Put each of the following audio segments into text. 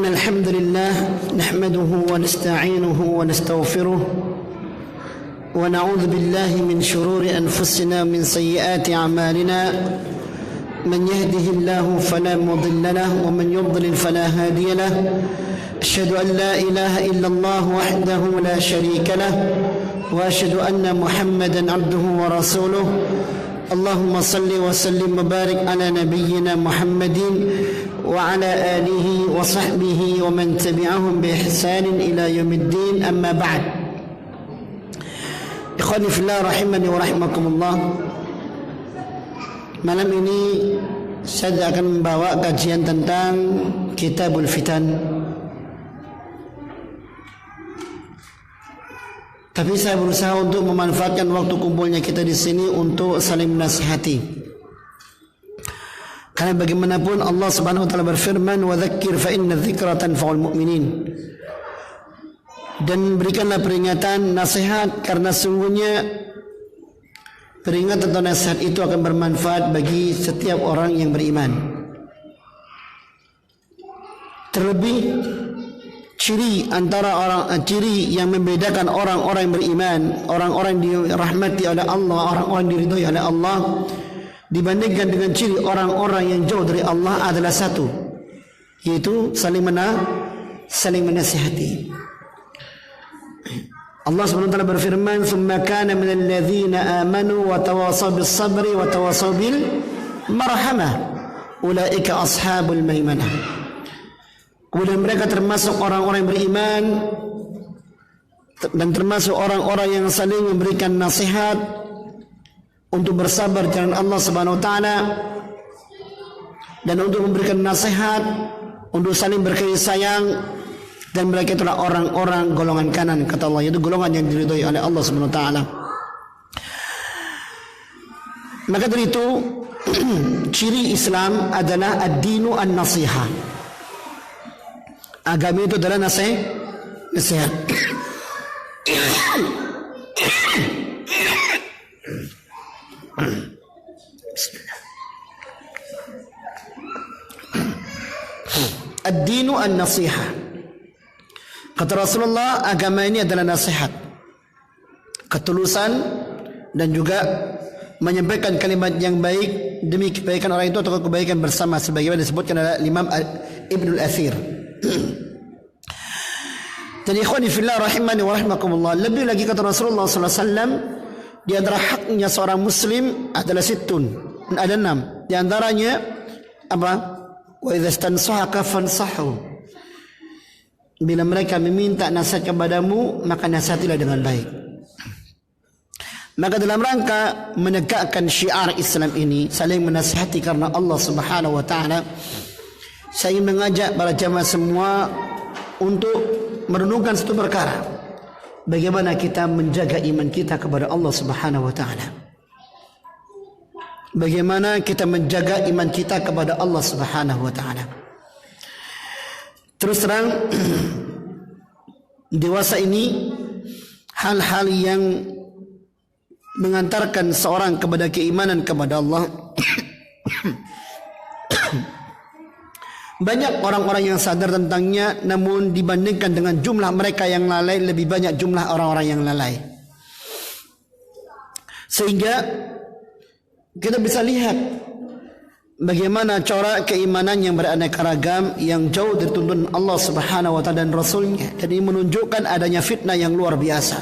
إن الحمد لله نحمده ونستعينه ونستغفره ونعوذ بالله من شرور أنفسنا من سيئات أعمالنا من يهده الله فلا مضل له ومن يضلل فلا هادي له أشهد أن لا إله إلا الله وحده لا شريك له وأشهد أن محمدا عبده ورسوله اللهم صل وسلم وبارك على نبينا محمد وعلى آله وصحبه ومن تبعهم بإحسان إلى يوم الدين أما بعد Ikhwani fillah rahimani wa rahimakumullah. Malam ini saya akan membawa kajian tentang Kitabul Fitan. Tapi saya berusaha untuk memanfaatkan waktu kumpulnya kita di sini untuk saling menasihati. Karena bagaimanapun Allah Subhanahu wa taala berfirman, "Wa dzakkir fa inna dzikra tanfa'ul mu'minin." Dan berikanlah peringatan, nasihat, karena sungguhnya peringatan atau nasihat itu akan bermanfaat bagi setiap orang yang beriman. Terlebih ciri yang membedakan orang-orang yang beriman, orang-orang yang dirahmati oleh Allah, orang-orang yang diridhai oleh Allah dibandingkan dengan ciri orang-orang yang jauh dari Allah adalah satu, yaitu saling menasihati. Allah Subhanahu wa taala berfirman, "Tsumma kana minal ladzina amanu wa tawassaw bis sabri wa tawassaw bil marhamah, ulaika ashabul maimanah." Kemudian mereka termasuk orang-orang yang beriman dan termasuk orang-orang yang saling memberikan nasihat untuk bersabar jalan Allah Subhanahu wa taala dan untuk memberikan nasihat untuk saling berkasih sayang. Dan mereka itulah orang-orang golongan kanan, kata Allah, yaitu golongan yang diridhai oleh Allah Subhanahu wa taala. Maka dari itu ciri Islam adalah ad-dinu an-nasiha. Agama itu adalah nasihat. Ad-dinu an-nasiha. Kata Rasulullah, agama ini adalah nasihat, ketulusan, dan juga menyampaikan kalimat yang baik demi kebaikan orang itu atau kebaikan bersama, sebagaimana disebutkan oleh Imam Ibnul Athir. Dan ikhwani fillah rahimani wa rahimakumullah, lebih lagi kata Rasulullah SAW, di antara haknya seorang muslim adalah situn, ada 6. Di antaranya apa? Wa idza stansahaka fansahu. Bila mereka meminta nasihat kepadamu, maka nasihatilah dengan baik. Maka dalam rangka menegakkan syiar Islam ini, saling menasihati karena Allah Subhanahu wa taala, saya ingin mengajak para jamaah semua untuk merenungkan satu perkara. Bagaimana kita menjaga iman kita kepada Allah Subhanahu wa taala. Bagaimana kita menjaga iman kita kepada Allah Subhanahu wa taala. Terus terang, dewasa ini hal-hal yang mengantarkan seorang kepada keimanan kepada Allah. Banyak orang-orang yang sadar tentangnya, namun dibandingkan dengan jumlah mereka yang lalai, lebih banyak jumlah orang-orang yang lalai. Sehingga kita bisa lihat bagaimana corak keimanan yang beraneka ragam, yang jauh dari tuntunan Allah Subhanahu wa taala dan Rasulnya. Dan ini menunjukkan adanya fitnah yang luar biasa.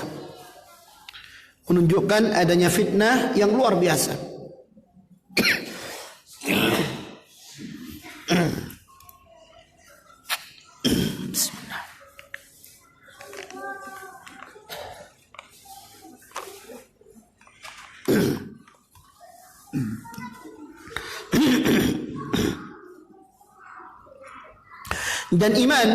Menunjukkan adanya fitnah yang luar biasa. Bismillah. Dan iman,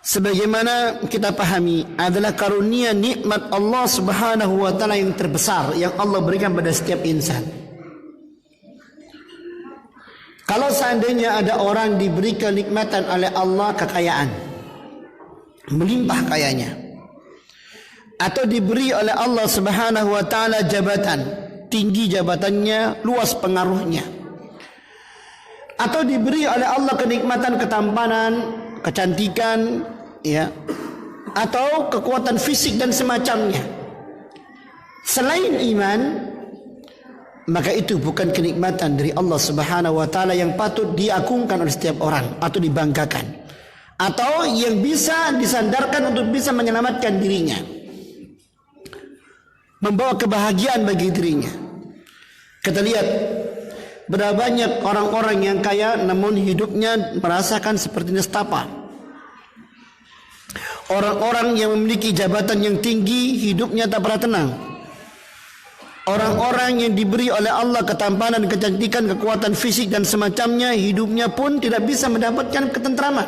sebagaimana kita pahami, adalah karunia nikmat Allah Subhanahu wa taala yang terbesar yang Allah berikan pada setiap insan. Kalau seandainya ada orang diberi kenikmatan oleh Allah, kekayaan, melimpah kayanya, atau diberi oleh Allah Subhanahu wa taala jabatan, tinggi jabatannya, luas pengaruhnya, atau diberi oleh Allah kenikmatan, ketampanan, kecantikan, ya, atau kekuatan fisik dan semacamnya, selain iman, maka itu bukan kenikmatan dari Allah Subhanahu wa taala yang patut diagungkan oleh setiap orang atau dibanggakan, atau yang bisa disandarkan untuk bisa menyelamatkan dirinya, membawa kebahagiaan bagi dirinya. Kita lihat berapa banyak orang-orang yang kaya namun hidupnya merasakan seperti nestapa. Orang-orang yang memiliki jabatan yang tinggi hidupnya tak pernah tenang. Orang-orang yang diberi oleh Allah ketampanan, kecantikan, kekuatan fisik dan semacamnya, hidupnya pun tidak bisa mendapatkan ketentraman.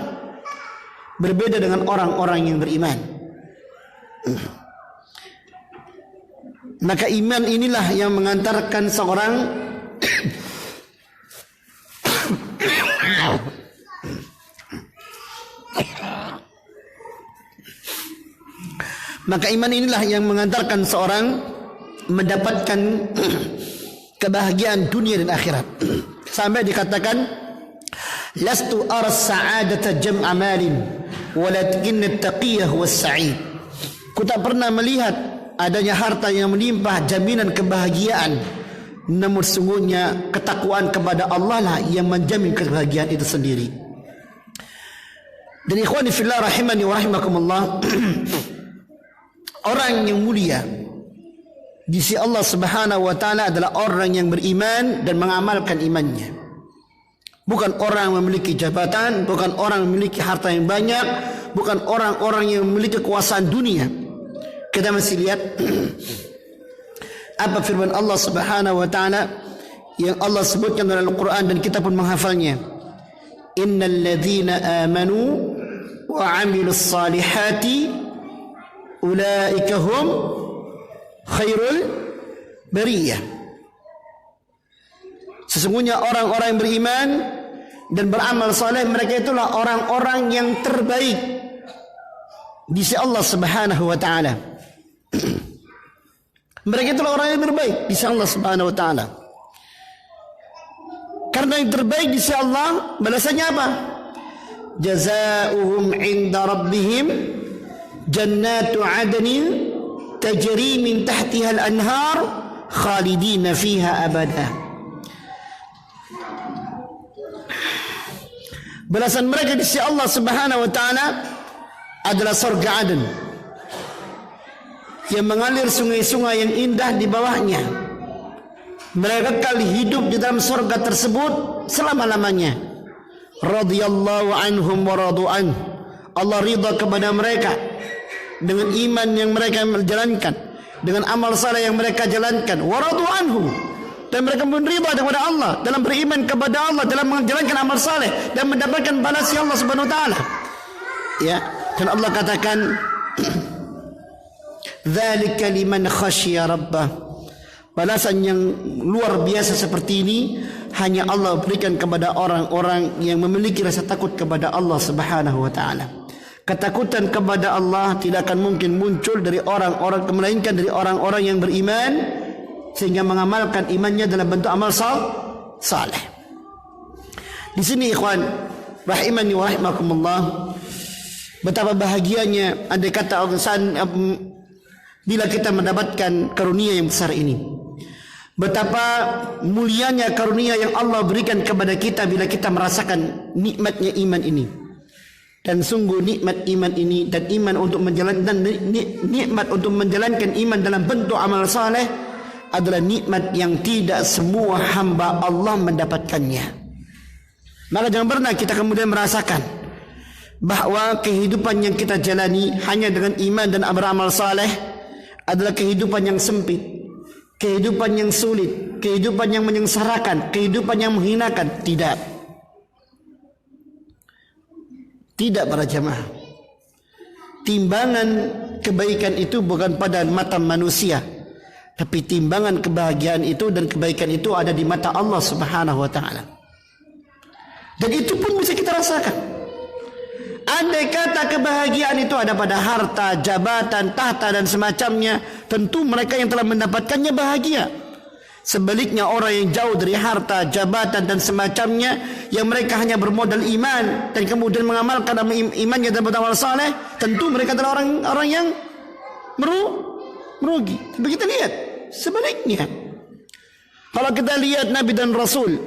Berbeda dengan orang-orang yang beriman. Maka iman inilah yang mengantarkan seorang mendapatkan kebahagiaan dunia dan akhirat. Sampai dikatakan, lastu ara sa'adata jam'a malin walakin at-taqiyah was-sa'id. Ku tak pernah melihat adanya harta yang melimpah jaminan kebahagiaan, namun sungguhnya ketakwaan kepada Allah lah yang menjamin kebahagiaan itu sendiri. Dan ikhwani fillah rahimani wa rahimakumullah, orang yang mulia di sisi Allah Subhanahu wa taala adalah orang yang beriman dan mengamalkan imannya. Bukan orang memiliki jabatan, bukan orang memiliki harta yang banyak, bukan orang-orang yang memiliki kekuasaan dunia. Kita masih lihat apa firman Allah Subhanahu wa taala yang Allah sebutkan dalam Al-Qur'an dan kita pun menghafalnya. Innal ladzina amanu wa 'amilus salihati ulaika hum khairul bariyah. Sesungguhnya orang-orang yang beriman dan beramal saleh, mereka itulah orang-orang yang terbaik di sisi Allah Subhanahu wa taala. Mereka itulah orang yang terbaik di sisi Allah Subhanahu wa taala. Karena yang terbaik di sisi Allah, balasannya apa? Jazaohum 'inda rabbihim jannatu 'adnin tajri min tahtiha al-anhar khalidina fiha abada. Balasan mereka di sisi Allah Subhanahu wa taala adalah surga Aden yang mengalir sungai-sungai yang indah di bawahnya. Mereka kekal hidup di dalam surga tersebut selama-lamanya. Radhiyallahu anhum wa radu an. Allah ridha kepada mereka dengan iman yang mereka jalankan, dengan amal saleh yang mereka jalankan. Wa radu anhu, dan mereka pun ridha kepada Allah dalam beriman kepada Allah, dalam menjalankan amal saleh dan mendapatkan balas Allah Subhanahu wa taala. Ya, dan Allah katakan dzalika liman khasyiya rabbah. Balasan yang luar biasa seperti ini hanya Allah berikan kepada orang-orang yang memiliki rasa takut kepada Allah Subhanahu wa taala. Ketakutan kepada Allah tidak akan mungkin muncul dari orang-orang, melainkan dari orang-orang yang beriman sehingga mengamalkan imannya dalam bentuk amal saleh. Di sini ikhwan rahimani wa rahimakumullah, betapa bahagianya andai kata bila kita mendapatkan karunia yang besar ini. Betapa mulianya karunia yang Allah berikan kepada kita bila kita merasakan nikmatnya iman ini. Dan sungguh nikmat iman ini dan iman untuk menjalankan nikmat untuk menjalankan iman dalam bentuk amal saleh adalah nikmat yang tidak semua hamba Allah mendapatkannya. Maka jangan pernah kita kemudian merasakan bahwa kehidupan yang kita jalani hanya dengan iman dan beramal saleh adalah kehidupan yang sempit, kehidupan yang sulit, kehidupan yang menyengsarakan, kehidupan yang menghinakan. Tidak para jamaah. Timbangan kebaikan itu bukan pada mata manusia, tapi timbangan kebahagiaan itu dan kebaikan itu ada di mata Allah Subhanahu wa taala. Dan itu pun bisa kita rasakan. Andai kata kebahagiaan itu ada pada harta, jabatan, tahta dan semacamnya, tentu mereka yang telah mendapatkannya bahagia. Sebaliknya orang yang jauh dari harta, jabatan dan semacamnya, yang mereka hanya bermodal iman dan kemudian mengamalkan imannya dan beramal saleh, tentu mereka adalah orang yang merugi. Tapi kita lihat sebaliknya. Kalau kita lihat Nabi dan Rasul,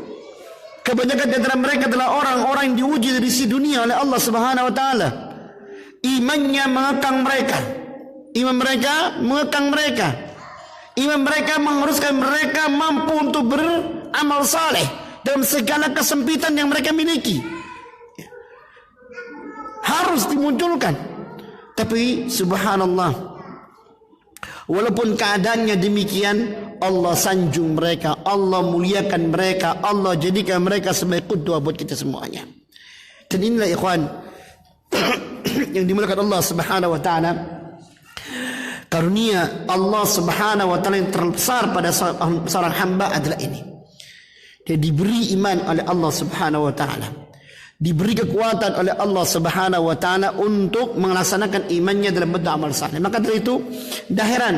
kebanyakan di antara mereka adalah orang-orang yang diuji dari sisi dunia oleh Allah Subhanahu wa taala. Imannya mengekang mereka. Iman mereka mengekang mereka. Iman mereka mengharuskan mereka mampu untuk beramal saleh dalam segala kesempitan yang mereka miliki. Harus dimunculkan. Tapi subhanallah, walaupun keadaannya demikian, Allah sanjung mereka, Allah muliakan mereka, Allah jadikan mereka sebagai qudwah buat kita semuanya. Dan inilah ikhwan yang dimuliakan Allah Subhanahu wa taala. Karunia Allah Subhanahu wa taala yang terbesar pada seorang hamba adalah ini. Dia diberi iman oleh Allah Subhanahu wa taala. Diberi kekuatan oleh Allah Subhanahu wa taala untuk melaksanakan imannya dalam bentuk amal saleh. Maka dari itu, dah heran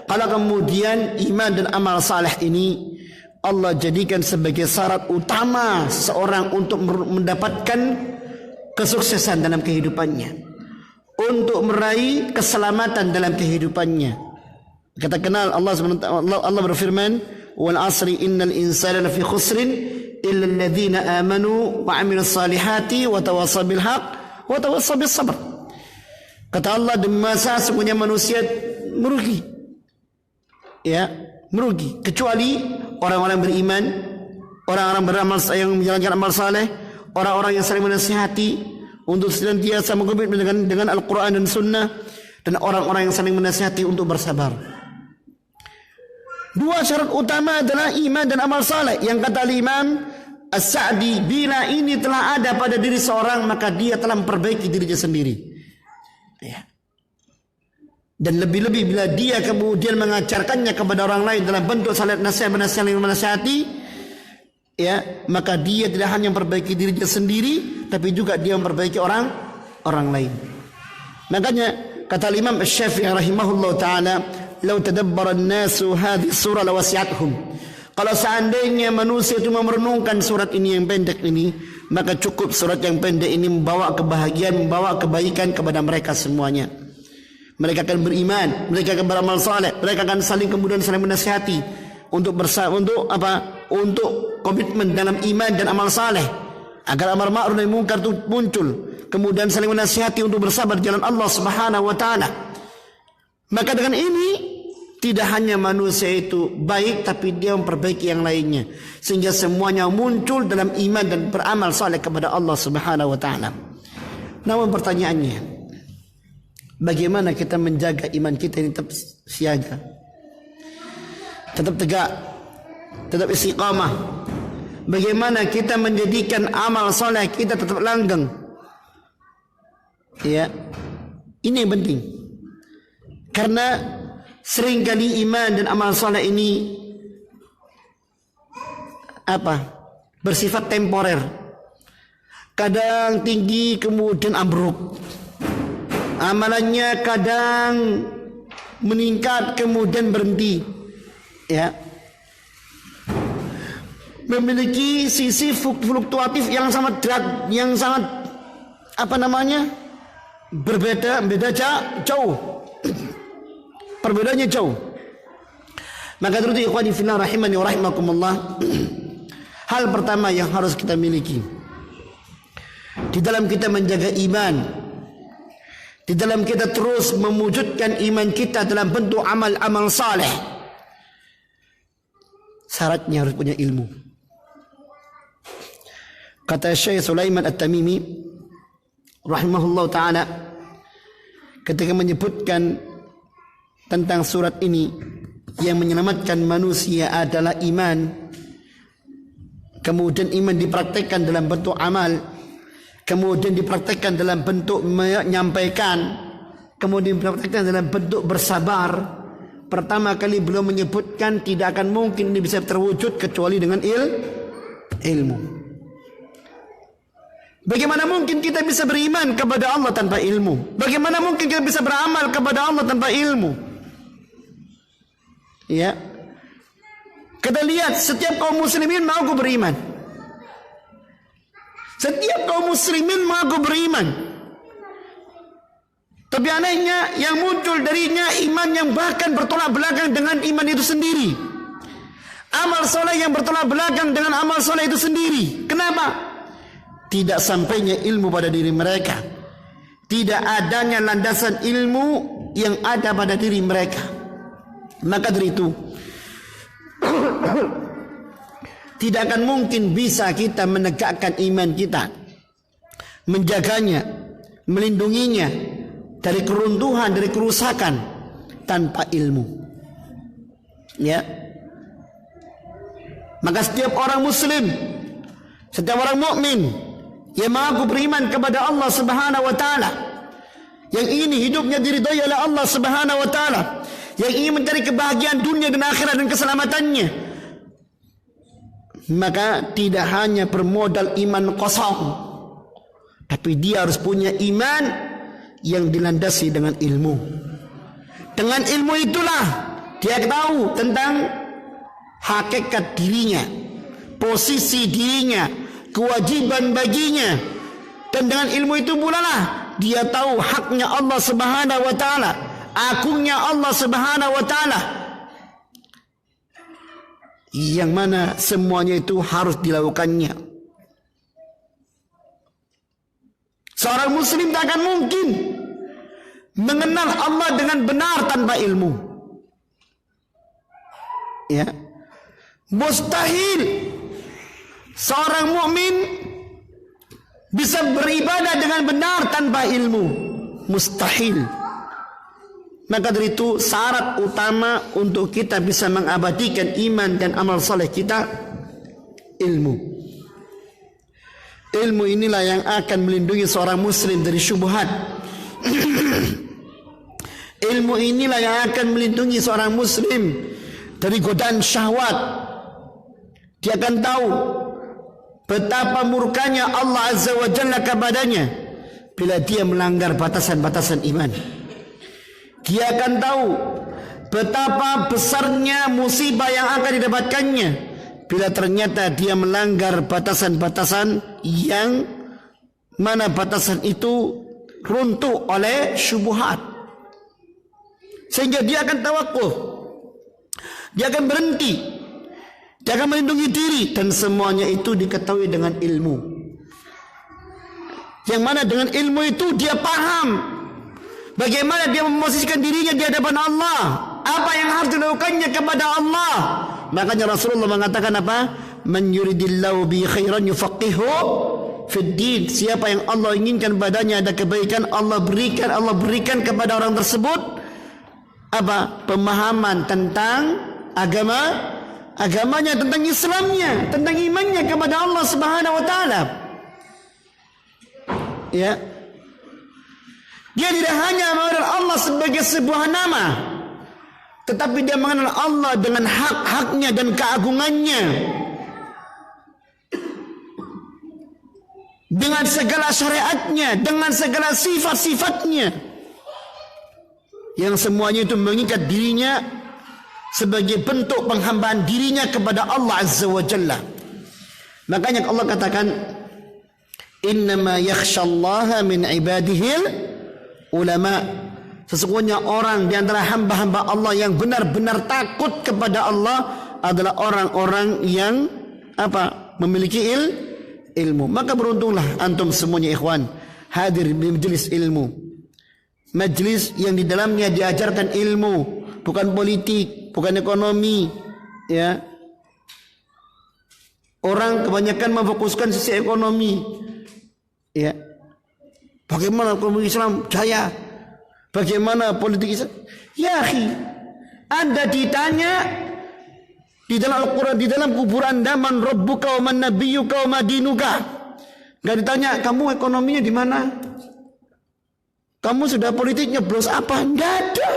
kalau kemudian iman dan amal saleh ini Allah jadikan sebagai syarat utama seorang untuk mendapatkan kesuksesan dalam kehidupannya, untuk meraih keselamatan dalam kehidupannya. Kita kenal Allah berfirman, "Wal 'asri innal insana lafi khusrin illa alladhina amanu wa 'amilus salihati wa tawassaw bil haqq wa tawassaw bis sabr." Kata Allah, demi masa sesungguhnya manusia merugi. Ya, merugi kecuali orang-orang beriman, orang-orang beramal yang menjalankan amal saleh, orang-orang yang saling menasihati untuk senantiasa berkomitmen dengan Al-Quran dan Sunnah, dan orang-orang yang saling menasihati untuk bersabar. Dua syarat utama adalah iman dan amal saleh. Yang kata Imam As-Sa'di, bila ini telah ada pada diri seorang, maka dia telah memperbaiki dirinya sendiri. Ya. Dan lebih-lebih bila dia kemudian mengajarkannya kepada orang lain dalam bentuk saling menasihati, ya, maka dia tidak hanya memperbaiki dirinya sendiri, tapi juga dia memperbaiki orang lain. Makanya kata Imam Asy-Syafi'i rahimahullah taala, "Lau tadabbara an-nasu hadhihi surah lawasi'athum." Kalau seandainya manusia itu merenungkan surat ini yang pendek ini, maka cukup surat yang pendek ini membawa kebahagiaan, membawa kebaikan kepada mereka semuanya. Mereka akan beriman, mereka akan beramal saleh, mereka akan saling menasihati untuk untuk komitmen dalam iman dan amal saleh, agar amar ma'ruf nahi munkar itu muncul, kemudian saling menasihati untuk bersabar di jalan Allah Subhanahu wa taala. Maka dengan ini tidak hanya manusia itu baik, tapi dia memperbaiki yang lainnya, sehingga semuanya muncul dalam iman dan beramal saleh kepada Allah Subhanahu wa taala. Namun pertanyaannya, bagaimana kita menjaga iman kita ini tetap siaga, tetap tegak, tetap istiqamah? Bagaimana kita menjadikan amal soleh kita tetap langgeng? Ya, ini yang penting. Karena seringkali iman dan amal soleh ini bersifat temporer. Kadang tinggi kemudian ambruk. Amalannya kadang meningkat kemudian berhenti. Ya. Memiliki sisi fluktuatif yang sangat berbeda jauh. Perbedaannya jauh. Maka itu ikhwani fillah rahimani wa rahimakumullah, hal pertama yang harus kita miliki di dalam kita menjaga iman, di dalam kita terus mewujudkan iman kita dalam bentuk amal-amal saleh, syaratnya harus punya ilmu. Kata Syekh Sulaiman At-Tamimi rahimahullah ta'ala ketika menyebutkan tentang surat ini, yang menyelamatkan manusia adalah iman, kemudian iman dipraktekkan dalam bentuk amal, kemudian dipraktekkan dalam bentuk menyampaikan, kemudian dipraktekkan dalam bentuk bersabar. Pertama kali beliau menyebutkan tidak akan mungkin ini bisa terwujud kecuali dengan ilmu. Bagaimana mungkin kita bisa beriman kepada Allah tanpa ilmu? Bagaimana mungkin kita bisa beramal kepada Allah tanpa ilmu? Ya, Kita lihat setiap kaum muslimin mengaku beriman. Setiap kaum muslimin mengaku beriman. Tapi anehnya yang muncul darinya iman yang bahkan bertolak belakang dengan iman itu sendiri. Amal soleh yang bertolak belakang dengan amal soleh itu sendiri. Kenapa? Tidak sampainya ilmu pada diri mereka. Tidak adanya landasan ilmu yang ada pada diri mereka. Maka dari itu tidak akan mungkin bisa kita menegakkan iman kita, menjaganya, melindunginya dari keruntuhan, dari kerusakan tanpa ilmu. Ya. Maka setiap orang muslim, setiap orang mukmin yang mengaku beriman kepada Allah Subhanahu wa taala, yang ingin hidupnya diridhai oleh Allah Subhanahu wa taala, yang ingin mencari kebahagiaan dunia dan akhirat dan keselamatannya, maka tidak hanya bermodal iman kosong, tapi dia harus punya iman yang dilandasi dengan ilmu. Dengan ilmu itulah dia tahu tentang hakikat dirinya, posisi dirinya, kewajiban baginya. Dan dengan ilmu itu pula lah dia tahu haknya Allah Subhanahu wa taala, agungnya Allah Subhanahu wa taala, yang mana semuanya itu harus dilakukannya. Seorang muslim tak akan mungkin mengenal Allah dengan benar tanpa ilmu. Ya. Mustahil seorang mukmin bisa beribadah dengan benar tanpa ilmu. Mustahil. Maka dari itu syarat utama untuk kita bisa mengabadikan iman dan amal soleh kita, ilmu. Ilmu inilah yang akan melindungi seorang muslim dari syubhat. Ilmu inilah yang akan melindungi seorang muslim dari godaan syahwat. Dia akan tahu betapa murkanya Allah Azza wa Jalla kepadanya bila dia melanggar batasan-batasan iman. Dia akan tahu betapa besarnya musibah yang akan didapatkannya bila ternyata dia melanggar batasan-batasan yang mana batasan itu runtuh oleh syubhat. Sehingga dia akan tawakkuf, dia akan berhenti, dia akan melindungi diri, dan semuanya itu diketahui dengan ilmu. Yang mana dengan ilmu itu dia paham bagaimana dia memposisikan dirinya di hadapan Allah, apa yang harus dilakukannya kepada Allah. Makanya Rasulullah mengatakan apa? Man yuridillahu bi khairan yufaqihu fid din. Siapa yang Allah inginkan padanya ada kebaikan, Allah berikan kepada orang tersebut apa? Pemahaman tentang agamanya, tentang Islamnya, tentang imannya kepada Allah Subhanahu wa taala. Ya. Dia tidak hanya mengenal Allah sebagai sebuah nama, tetapi dia mengenal Allah dengan hak-haknya dan keagungannya, dengan segala syariatnya, dengan segala sifat-sifatnya, yang semuanya itu mengikat dirinya sebagai bentuk penghambaan dirinya kepada Allah Azza wa Jalla. Makanya Allah katakan, innama yakhshallaha min ibadihil ulama. Sesungguhnya orang di antara hamba-hamba Allah yang benar-benar takut kepada Allah adalah orang-orang yang apa? Memiliki ilmu. Maka beruntunglah antum semuanya ikhwan hadir di majelis ilmu. Majelis yang di dalamnya diajarkan ilmu, bukan politik, bukan ekonomi, ya. Orang kebanyakan memfokuskan sisi ekonomi, ya. Bagaimana ekonomi Islam jaya? Bagaimana politik Islam? Ya akhi, Anda ditanya di dalam Al-Quran, di dalam kubur Anda, man rabbuka wa man nabiyyuka wa ma dinuka. Enggak ditanya kamu ekonominya di mana? Kamu sudah politiknya nyeblos apa? Enggak ada.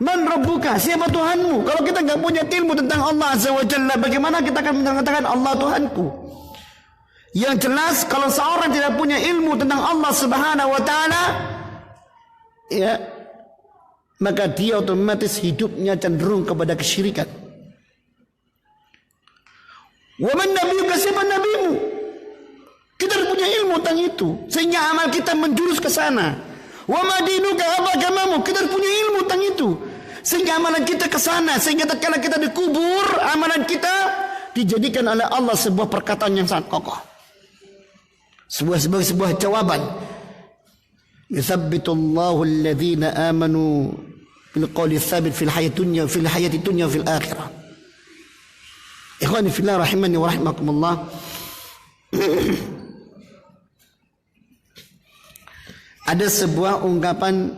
Man rabbuka, siapa Tuhanmu? Kalau kita enggak punya ilmu tentang Allah Azza wa Jalla, bagaimana kita akan mengatakan Allah Tuhanku? Yang jelas kalau seorang tidak punya ilmu tentang Allah Subhanahu wa taala, ya, maka dia otomatis hidupnya cenderung kepada kesyirikan. Wa man nabiyuka, siapa nabimu? Kita harus punya ilmu tentang itu sehingga amal kita menjurus ke sana. Wa ma dinuka, apa agamamu? Kita harus punya ilmu tentang itu sehingga amalan kita ke sana, sehingga tatkala kita dikubur, amalan kita dijadikan oleh Allah sebuah perkataan yang sangat kokoh. Sebuah jawaban. Yuthabbitullahu alladhina amanu bil qawli tsabit fil hayati dunya fil akhirah. Ikhwani fillah rahimani wa rahimakumullah. Ada sebuah ungkapan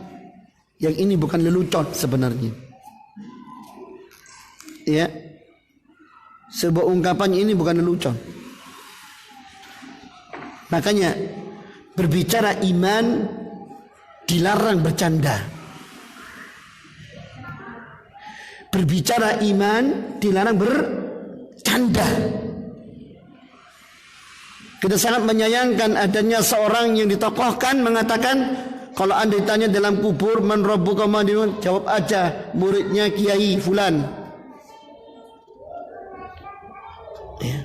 yang ini bukan lelucon sebenarnya. Ya. Sebuah ungkapan ini bukan lelucon. Makanya berbicara iman dilarang bercanda. Berbicara iman dilarang bercanda. Kita sangat menyayangkan adanya seorang yang ditokohkan mengatakan, kalau anda ditanya dalam kubur man rabbuka ma dinuka, jawab aja muridnya Kiai Fulan. Ya.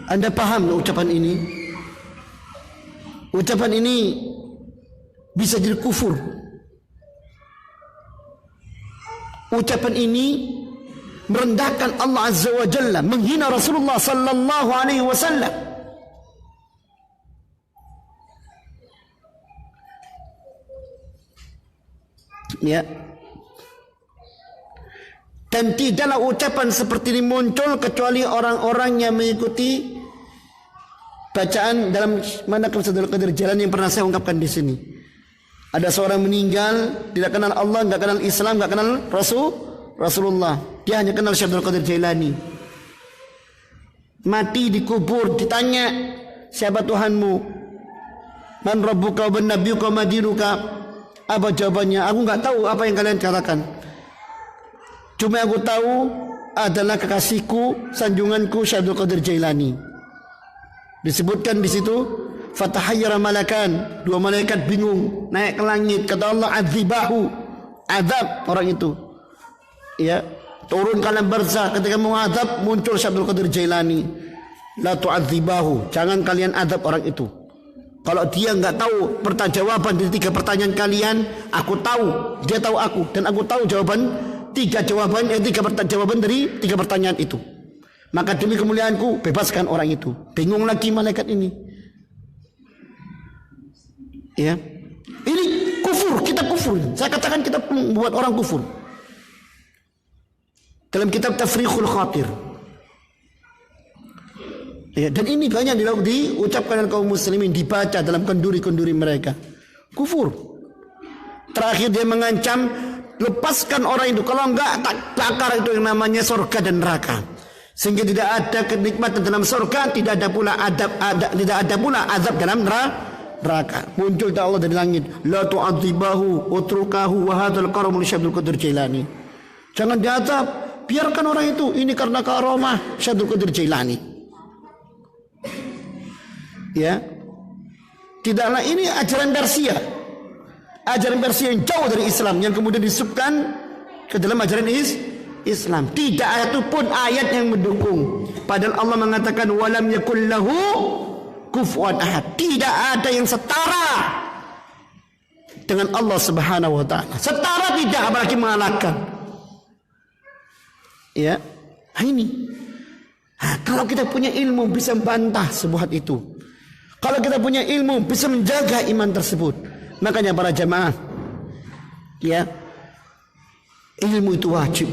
Anda paham ucapan ini? Ucapan ini bisa jadi kufur. Ucapan ini merendahkan Allah Azza wa Jalla, menghina Rasulullah sallallahu alaihi wasallam. Ya. Dan tidaklah ucapan seperti ini muncul kecuali orang-orang yang mengikuti bacaan dalam manaqib Syaikhul Qadir Jailani yang pernah saya ungkapkan di sini. Ada seorang meninggal, tidak kenal Allah, tidak kenal Islam, tidak kenal Rasulullah. Dia hanya kenal Syaikhul Qadir Jailani. Mati dikubur, ditanya, siapa Tuhanmu? Man rabbuka wa nabiyyuka wa dinuka? Apa jawabannya? Aku enggak tahu apa yang kalian katakan. Cuma aku tahu adalah kekasihku, sanjunganku Syaikhul Qadir Jailani. Disebutkan di situ, fatahayyara malakan, dua malaikat bingung naik ke langit, kata Allah adzibahu, azab orang itu. Ya, turun ke alam barzah, ketika mengadab muncul Syaikhul Qadir Jailani. La tu'adzibahu, jangan kalian adab orang itu. Kalau dia enggak tahu jawaban dari tiga pertanyaan kalian, aku tahu, dia tahu aku, dan aku tahu jawaban tiga jawaban dari tiga pertanyaan itu. Maka demi kemuliaanku bebaskan orang itu. Bingung lagi malaikat ini. Ya. Ini kufur, kita kufur. Saya katakan kita membuat orang kufur. Dalam kitab Tafriqul Khatir. Ya, dan ini banyak diucapkan oleh kaum muslimin, dibaca dalam kenduri-kenduri mereka. Kufur. Terakhir dia mengancam, lepaskan orang itu, kalau enggak tak bakar itu yang namanya surga dan neraka. Sehingga tidak ada kenikmatan dalam surga, tidak ada pula azab dalam neraka. Muncul dari Allah dari langit, la tu'adzibahu utrukahu wa hadzal karamul Syaikhul Qadir Jailani. Jangan diazab, biarkan orang itu, ini karena karamah Syaikhul Qadir Jailani. Ya. Tidaklah ini ajaran Persia. Ajaran Persia yang jauh dari Islam yang kemudian disupkan ke dalam ajaran Islam. Tidak ada pun ayat yang mendukung. Padahal Allah mengatakan walam yakul lahu kufuwan ahad. Tidak ada yang setara dengan Allah Subhanahu wa taala. Setara tidak, apalagi mengalahkan. Ya. Nah, ini. Kalau kita punya ilmu bisa membantah sebuah itu. Kalau kita punya ilmu bisa menjaga iman tersebut. Makanya para jamaah, ya, ilmu itu wajib.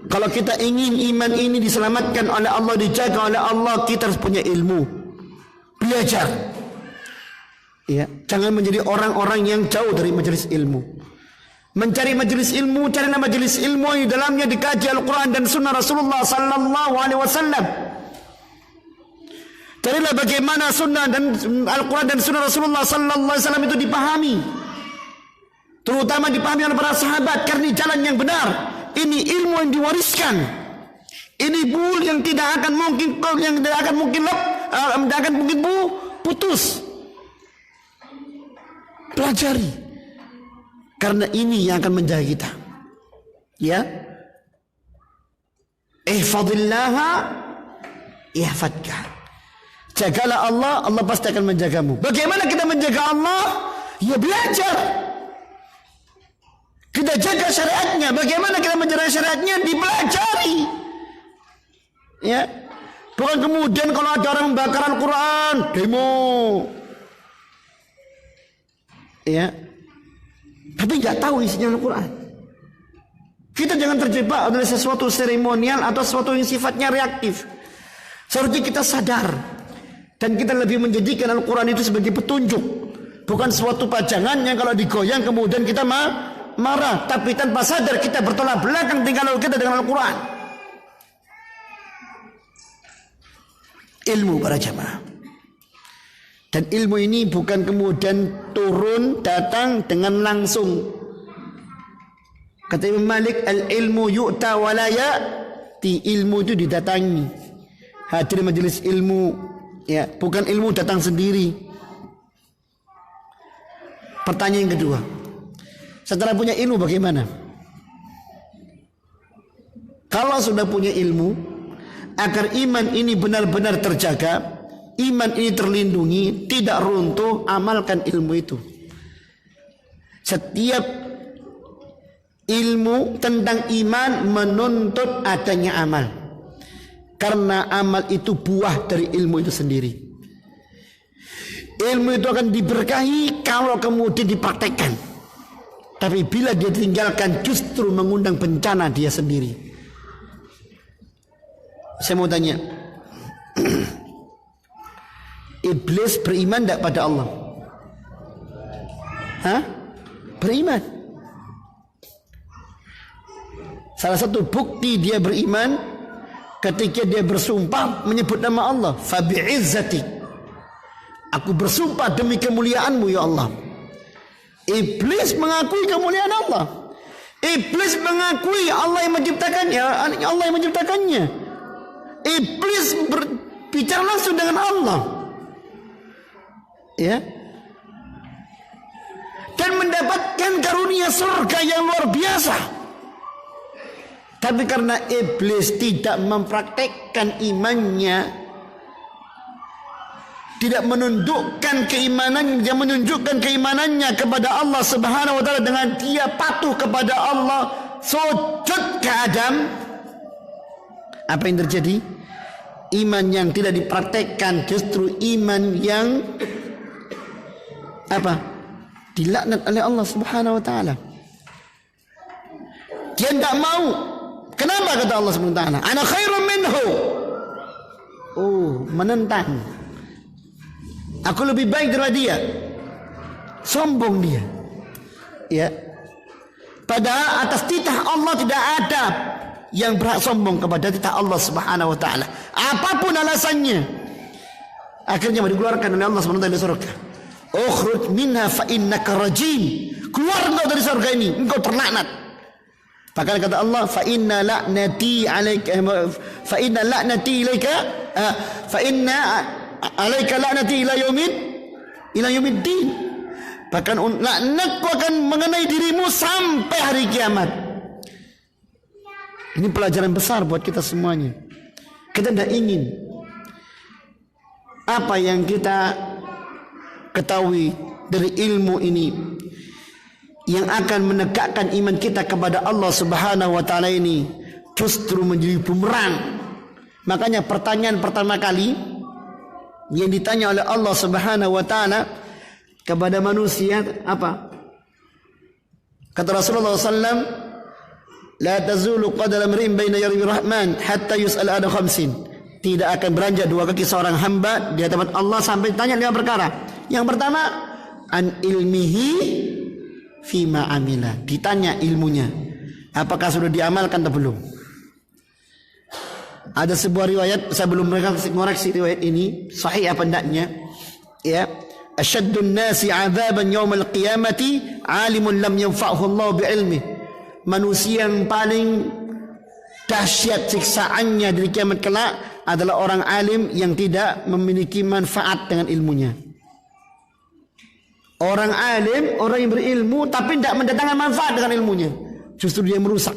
Kalau kita ingin iman ini diselamatkan oleh Allah, dijaga oleh Allah, kita harus punya ilmu. Belajar. Ya, jangan menjadi orang-orang yang jauh dari majelis ilmu. Mencari majelis ilmu, carilah majelis ilmu yang di dalamnya dikaji Al-Quran dan Sunnah Rasulullah Sallallahu Alaihi Wasallam. Carilah bagaimana Sunnah dan Al-Quran dan Sunnah Rasulullah Sallallahu Alaihi Wasallam itu dipahami. Terutama dipahami oleh para sahabat, karena jalan yang benar. Ini ilmu yang diwariskan. Ini bul yang tidak akan mungkin putus. Pelajari. Karena ini yang akan menjaga kita. Ya. Ihfadhillaha yahfadka. Jagalah Allah, Allah pasti akan menjagamu. Bagaimana kita menjaga Allah? Ya belajar. Kita jaga syariatnya. Bagaimana kita menjaga syariatnya? Dipelajari. Ya. Bukan kemudian kalau ada orang membakar Al-Quran, demo. Ya. Tapi nggak tahu isinya Al-Quran. Kita jangan terjebak oleh sesuatu seremonial atau sesuatu yang sifatnya reaktif. Seharusnya kita sadar. Dan kita lebih menjadikan Al-Quran itu sebagai petunjuk. Bukan suatu pajangan yang kalau digoyang kemudian kita marah. Tapi tanpa sadar kita bertolak belakang tinggal kita dengan Al-Quran. Ilmu para jamaah. Dan ilmu ini bukan kemudian turun datang dengan langsung. Kata Imam Malik, al-ilmu yu'ta walaya. Di ilmu itu didatangi. Hadir majelis ilmu. Ya, bukan ilmu datang sendiri. Pertanyaan yang kedua. Setelah punya ilmu bagaimana? Kalau sudah punya ilmu, agar iman ini benar-benar terjaga, iman ini terlindungi, tidak runtuh, amalkan ilmu itu. Setiap ilmu tentang iman menuntut adanya amal. Karena amal itu buah dari ilmu itu sendiri. Ilmu itu akan diberkahi kalau kemudian dipraktekkan. Tapi bila dia tinggalkan justru mengundang bencana dia sendiri. Saya mau tanya. Iblis beriman tidak pada Allah? Hah? Beriman. Salah satu bukti dia beriman ketika dia bersumpah menyebut nama Allah. Fabi'izzati, aku bersumpah demi kemuliaanmu ya Allah. Iblis mengakui kemuliaan Allah. Iblis mengakui Allah yang menciptakannya, Allah yang menciptakannya. Iblis berbicara langsung dengan Allah. Ya. Dan mendapatkan karunia surga yang luar biasa. Tapi karena iblis tidak mempraktekkan imannya, tidak menundukkan keimanannya, dia menunjukkan keimanannya kepada Allah Subhanahu wa taala dengan dia patuh kepada Allah, sujud ke Adam. Apa yang terjadi? Iman yang tidak dipraktekkan justru iman yang apa? Dilaknat oleh Allah Subhanahu wa taala. Dia tidak mau. Kenapa kata Allah Subhanahu wa taala? Ana khairun minhu. Oh, menentang. Aku lebih baik daripada dia. Sombong dia. Ya. Padahal atas titah Allah tidak ada yang berhak sombong kepada titah Allah Subhanahu wa taala. Apapun alasannya. Akhirnya dikeluarkan oleh Allah Subhanahu wa taala dari surga. Ukhruj minha fa innaka rajim. Keluar engkau dari surga ini, engkau terlaknat. Bahkan kata Allah, fa inna la'nati 'alaika fa inna la'nati ilaika fa inna 'alaika la'nati ila yaumiddin. Bahkan laknatku akan mengenai dirimu sampai hari kiamat. Ini pelajaran besar buat kita semuanya. Kita tidak ingin apa yang kita ketahui dari ilmu ini yang akan menegakkan iman kita kepada Allah Subhanahu wa taala ini justru menjadi bumerang. Makanya pertanyaan pertama kali yang ditanya oleh Allah Subhanahu wa taala kepada manusia apa? Kata Rasulullah SAW, la tazulu qadam imri'in baina yaday rahman hatta yus'al an khamsin. Tidak akan beranjak dua kaki seorang hamba di hadapan Allah sampai ditanya 5 perkara. Yang pertama, an ilmihi fima amila, ditanya ilmunya apakah sudah diamalkan atau belum. Ada sebuah riwayat, saya belum mengoreksi riwayat ini sahih apa tidaknya, ya, asyaddun nasi 'adzaban yaumil qiyamati 'alimun lam yanfa'hu Allah bi'ilmi. Manusia yang paling dahsyat siksaannya di kiamat kelak adalah orang alim yang tidak memiliki manfaat dengan ilmunya. Orang alim, orang yang berilmu tapi tidak mendatangkan manfaat dengan ilmunya, justru dia merusak.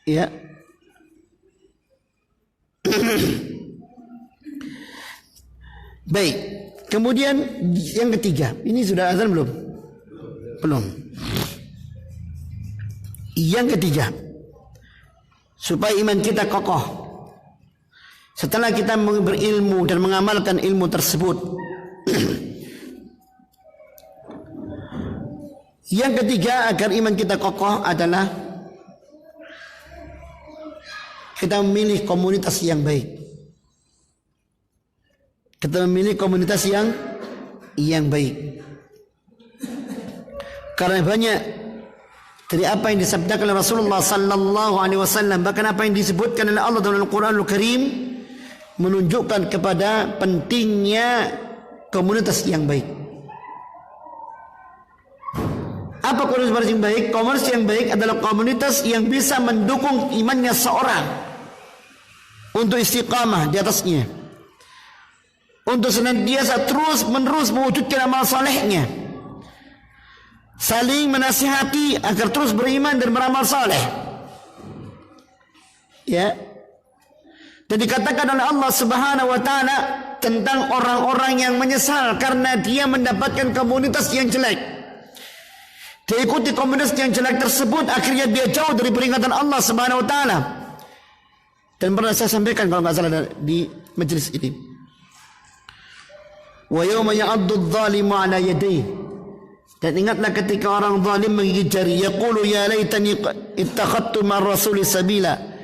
Ya. Baik. Kemudian yang ketiga, ini sudah azan belum? Belum. Yang ketiga, supaya iman kita kokoh. Setelah kita berilmu dan mengamalkan ilmu tersebut, yang ketiga agar iman kita kokoh adalah kita memilih komunitas yang baik. Kita memilih komunitas yang baik. Karena banyak dari apa yang disabdakan oleh Rasulullah sallallahu alaihi wasallam, bahkan apa yang disebutkan oleh Allah dalam Al-Qur'anul Karim menunjukkan kepada pentingnya komunitas yang baik. Apa komunitas yang baik? Komunitas yang baik adalah komunitas yang bisa mendukung imannya seorang untuk istiqamah di atasnya, untuk senantiasa terus menerus mewujudkan amal salehnya, saling menasihati agar terus beriman dan beramal saleh. Ya. Dan dikatakan oleh Allah Subhanahu wa taala tentang orang-orang yang menyesal karena dia mendapatkan komunitas yang jelek. Dia ikuti komunitas yang jelek tersebut, akhirnya dia jauh dari peringatan Allah Subhanahu wa taala. Dan pernah saya sampaikan kalau enggak salah di majelis ini. Wa yawma ya'addu adh-dhalimu 'ala yadayhi. Dan ingatlah ketika orang zalim menggigit jari, yaqulu ya laitani ittakhadtu mar rasuli sabila.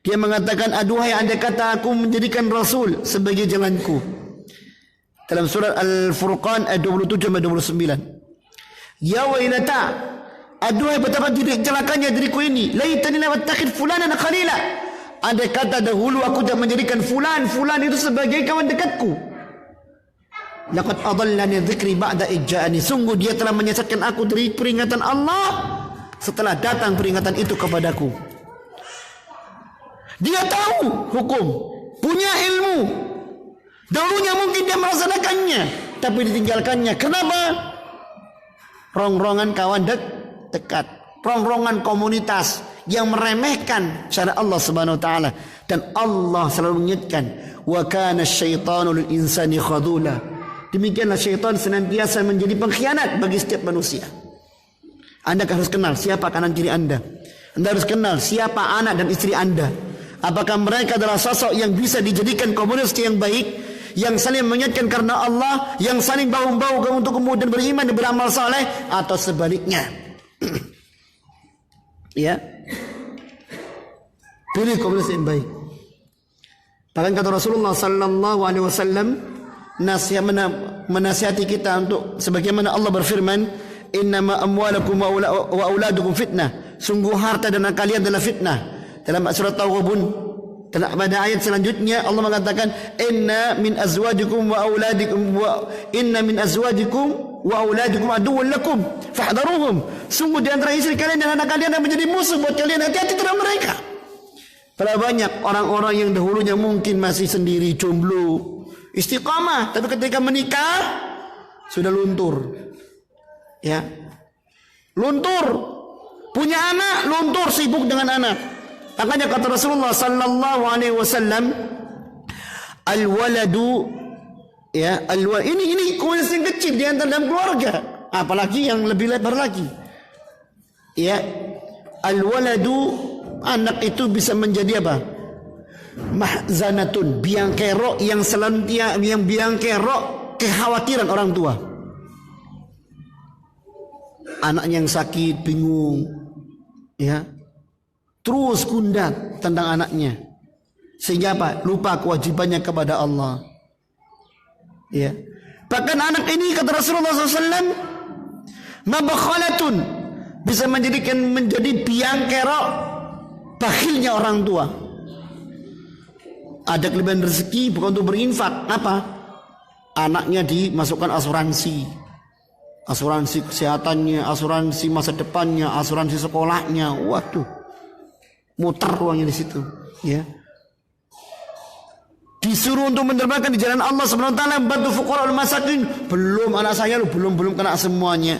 Dia mengatakan, aduhai andai kata aku menjadikan Rasul sebagai jalanku. Dalam surat Al-Furqan ayat 27 dan 29. Ya wailata, aduhai betapa celakanya diriku ini. Laitani lam attakhid fulanan khalila. Andai kata dahulu aku tidak menjadikan fulan itu sebagai kawan dekatku. Laqad adallani dzikri ba'da ijja'ani. Sungguh dia telah menyesatkan aku dari peringatan Allah setelah datang peringatan itu kepadaku. Dia tahu hukum, punya ilmu. Dahulunya mungkin dia melaksanakannya, tapi ditinggalkannya. Kenapa? Rongrongan kawan dekat, rongrongan komunitas yang meremehkan syariat Allah Subhanahu wa taala. Dan Allah selalu mengingatkan, wa kana asyaitanu lil insani khadula. Demikianlah syaitan senantiasa menjadi pengkhianat bagi setiap manusia. Anda harus kenal siapa kanan kiri Anda. Anda harus kenal siapa anak dan istri Anda. Apakah mereka adalah sosok yang bisa dijadikan komunitas yang baik, yang saling mengingatkan karena Allah, yang saling bahu-bahu untuk kemudian beriman dan beramal saleh, atau sebaliknya? Ya, pilih komunitas yang baik. Bahkan kata Rasulullah sallallahu alaihi wasallam menasihati kita untuk sebagaimana Allah berfirman, innama amwalakum wa auladukum fitnah. Sungguh harta dan anak kalian adalah fitnah. Dalam surat Taghabun, pada ayat selanjutnya Allah mengatakan, inna min azwajikum wa auladikum aduwwun lakum fahdharuhum. Sungguh di antara istri kalian dan anak kalian yang menjadi musuh buat kalian, hati-hati terhadap mereka. Berapa banyak orang-orang yang dahulunya mungkin masih sendiri, jomblo, istiqamah, tapi ketika menikah sudah luntur. Ya. Luntur. Punya anak, luntur, sibuk dengan anak. Makanya kata Rasulullah sallallahu alaihi wasallam, al-waladu, ya, ini komunitas yang kecil di antara dalam keluarga, apalagi yang lebih lebar lagi. Ya, al-waladu, anak itu bisa menjadi apa? Mahzanatun, biang kerok yang biang kerok kekhawatiran orang tua. Anak yang sakit bingung, ya, terus gundah tentang anaknya, sehingga apa? Lupa kewajibannya kepada Allah. Ya, bahkan anak ini kata Rasulullah SAW, mabakhalatun, bisa menjadi biang kerok bakhilnya orang tua. Ada kelebihan rezeki bukan untuk berinfak, apa? Anaknya dimasukkan asuransi kesehatannya, asuransi masa depannya, asuransi sekolahnya. Waduh, muter uangnya di situ, ya. Disuruh untuk menerbangkan di jalan Allah Subhanahu wa taala, bantu fuqara wal masakin. Belum anak saya belum kena semuanya.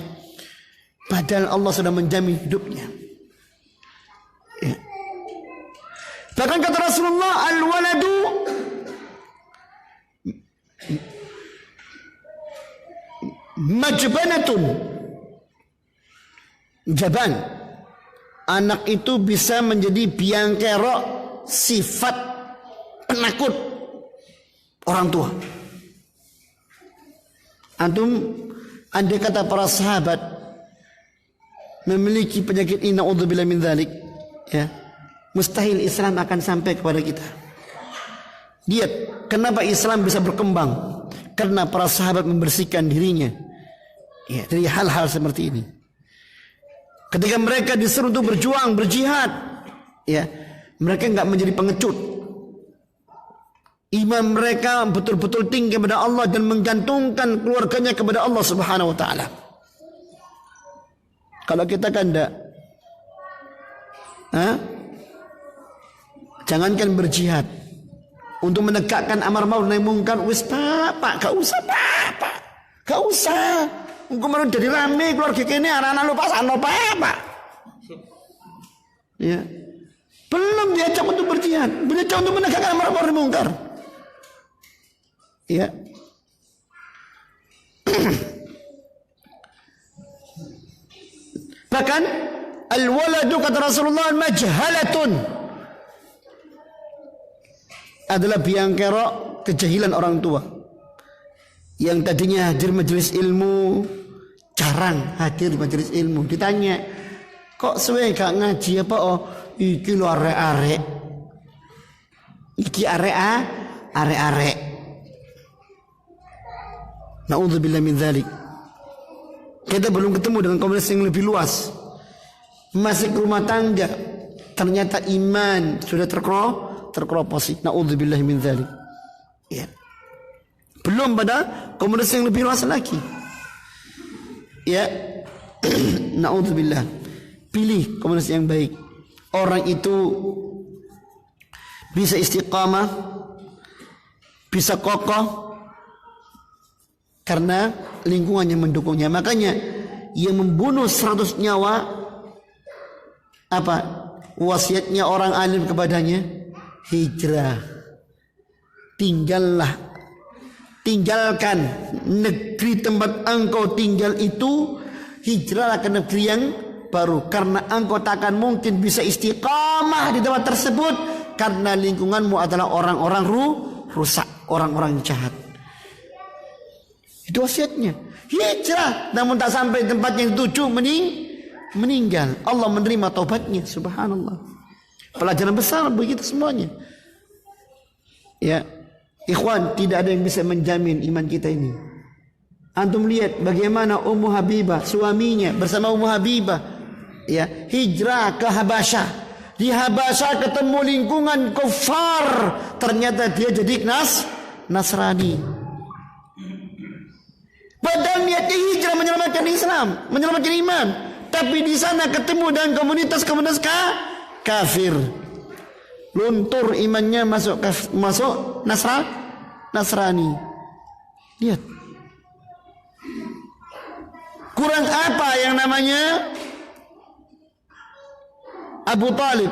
Padahal Allah sudah menjamin hidupnya. Ya. Bahkan kata Rasulullah, al-waladu majbanatun. Jaban. Anak itu bisa menjadi biang kerok sifat penakut orang tua. Antum, andai kata para sahabat memiliki penyakit ini, naudzubillah min dzalik, ya, mustahil Islam akan sampai kepada kita. Lihat kenapa Islam bisa berkembang, karena para sahabat membersihkan dirinya, ya, dari hal-hal seperti ini. Ketika mereka disuruh untuk berjuang, berjihad, ya, mereka enggak menjadi pengecut. Iman mereka betul-betul tinggi kepada Allah dan menggantungkan keluarganya kepada Allah Subhanahu wa taala. Kalau kita kan enggak, jangankan berjihad, untuk menegakkan amar ma'ruf nahi munkar, wis pak, gak usah pak, gak usah. Kemarin jadi rame keluarga kene, anak-anak lupa sana pak. Ya, belum diajak untuk berjihad, diajak untuk menegakkan amar ma'ruf nahi munkar. Ya. Bahkan al-waladu kata Rasulullah majhalatun, adalah biang kerok kejahilan orang tua. Yang tadinya hadir majelis ilmu, jarang hadir majelis ilmu. Ditanya, kok suwe gak ngaji apa? Oh, iki lo arek-arek. Iki arek-arek. Na'udzubillah min dzalik. Kita belum ketemu dengan komunitas yang lebih luas. Masih ke rumah tangga, ternyata iman sudah terkeroposi. Na'udzubillah min dzalik. Ya. Belum pada komunitas yang lebih luas lagi. Ya. Na'udzubillah. Pilih komunitas yang baik. Orang itu bisa istiqamah, bisa kokoh, karena lingkungannya mendukungnya. Makanya yang membunuh 100 nyawa, apa wasiatnya orang alim kepadanya? Hijrah. Tinggalkan negeri tempat engkau tinggal itu, hijrahlah ke negeri yang baru, karena engkau tak akan mungkin bisa istiqamah di tempat tersebut karena lingkunganmu adalah orang-orang rusak, orang-orang jahat. Itu wasiatnya. Hijrah, namun tak sampai tempat yang dituju meninggal. Allah menerima taubatnya, subhanallah. Pelajaran besar bagi kita semuanya. Ya, ikhwan, tidak ada yang bisa menjamin iman kita ini. Antum lihat bagaimana Ummu Habibah, suaminya bersama Ummu Habibah, ya, hijrah ke Habasyah. Di Habasyah ketemu lingkungan kufar, ternyata dia jadi Nasrani. Padahal niatnya hijrah menyelamatkan Islam, menyelamatkan iman, tapi di sana ketemu dengan komunitas kafir. Luntur imannya, masuk Nasrani. Lihat. Kurang apa yang namanya Abu Talib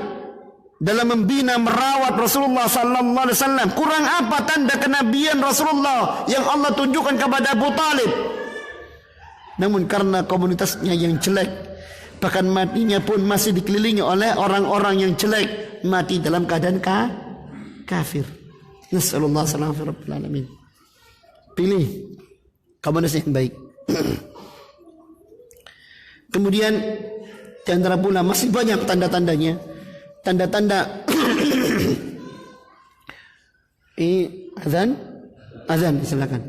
dalam membina, merawat Rasulullah sallallahu alaihi wasallam? Kurang apa tanda kenabian Rasulullah yang Allah tunjukkan kepada Abu Talib? Namun karena komunitasnya yang jelek, bahkan matinya pun masih dikelilingi oleh orang-orang yang jelek, mati dalam keadaan kafir. Nasallallahu alaihi wasallam. Pilih komunitas yang baik. Kemudian di antara pula masih banyak tanda-tandanya. Tanda-tanda azan silakan.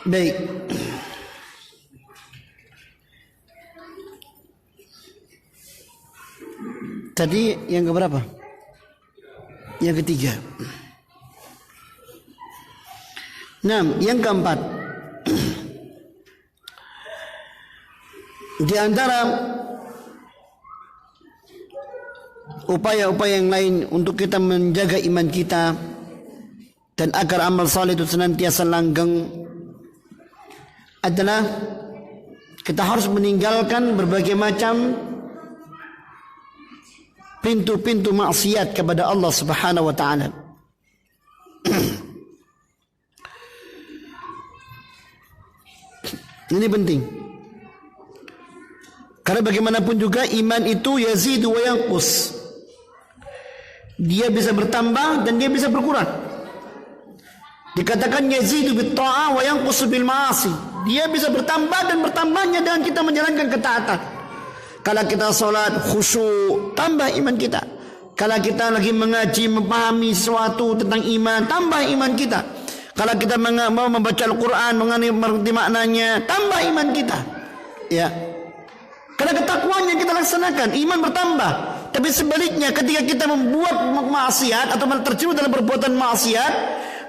Baik. Tadi yang keberapa? Yang ketiga. Nah, yang keempat. Di antara upaya-upaya yang lain untuk kita menjaga iman kita dan agar amal saleh itu senantiasa langgeng adalah kita harus meninggalkan berbagai macam pintu-pintu maksiat kepada Allah Subhanahu wa taala. Ini penting. Karena bagaimanapun juga iman itu yazidu wa yanqus. Dia bisa bertambah dan dia bisa berkurang. Dikatakan yazidu bit ta'ah wa yanqusu bil ma'asi. Dia bisa bertambah dan bertambahnya dengan kita menjalankan ketaatan. Kalau kita salat khusyuk, tambah iman kita. Kalau kita lagi mengaji, memahami sesuatu tentang iman, tambah iman kita. Kalau kita mau membaca Al-Quran, mengerti maknanya, tambah iman kita. Ya. Karena ketakwaan yang kita laksanakan, iman bertambah. Tapi sebaliknya, ketika kita membuat maksiat atau terjerumus dalam perbuatan maksiat,